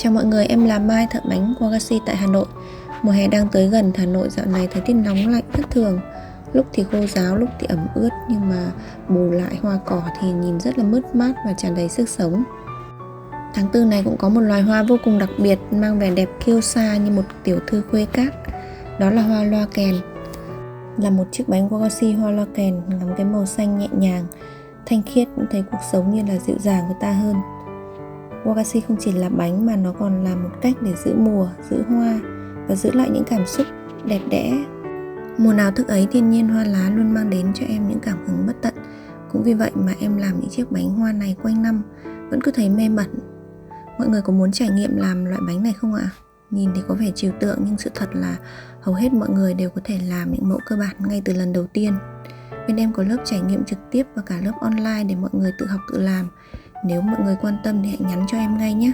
Chào mọi người, em là Mai, thợ bánh Wagashi tại Hà Nội. Mùa hè đang tới gần, Hà Nội dạo này thời tiết nóng lạnh thất thường. Lúc thì khô ráo, lúc thì ẩm ướt, nhưng mà bù lại hoa cỏ thì nhìn rất là mướt mát và tràn đầy sức sống. Tháng 4 này cũng có một loài hoa vô cùng đặc biệt, mang vẻ đẹp kiêu sa như một tiểu thư khuê các. Đó là hoa loa kèn. Là một chiếc bánh Wagashi hoa loa kèn ngắm cái màu xanh nhẹ nhàng, thanh khiết, cũng thấy cuộc sống như là dịu dàng của ta hơn. Wagashi không chỉ là bánh mà nó còn là một cách để giữ mùa, giữ hoa và giữ lại những cảm xúc đẹp đẽ. Mùa nào thức ấy, thiên nhiên hoa lá luôn mang đến cho em những cảm hứng bất tận. Cũng vì vậy mà em làm những chiếc bánh hoa này quanh năm vẫn cứ thấy mê mẩn. Mọi người có muốn trải nghiệm làm loại bánh này không ạ? Nhìn thì có vẻ trừu tượng nhưng sự thật là hầu hết mọi người đều có thể làm những mẫu cơ bản ngay từ lần đầu tiên. Bên em có lớp trải nghiệm trực tiếp và cả lớp online để mọi người tự học tự làm. Nếu mọi người quan tâm thì hãy nhắn cho em ngay nhé.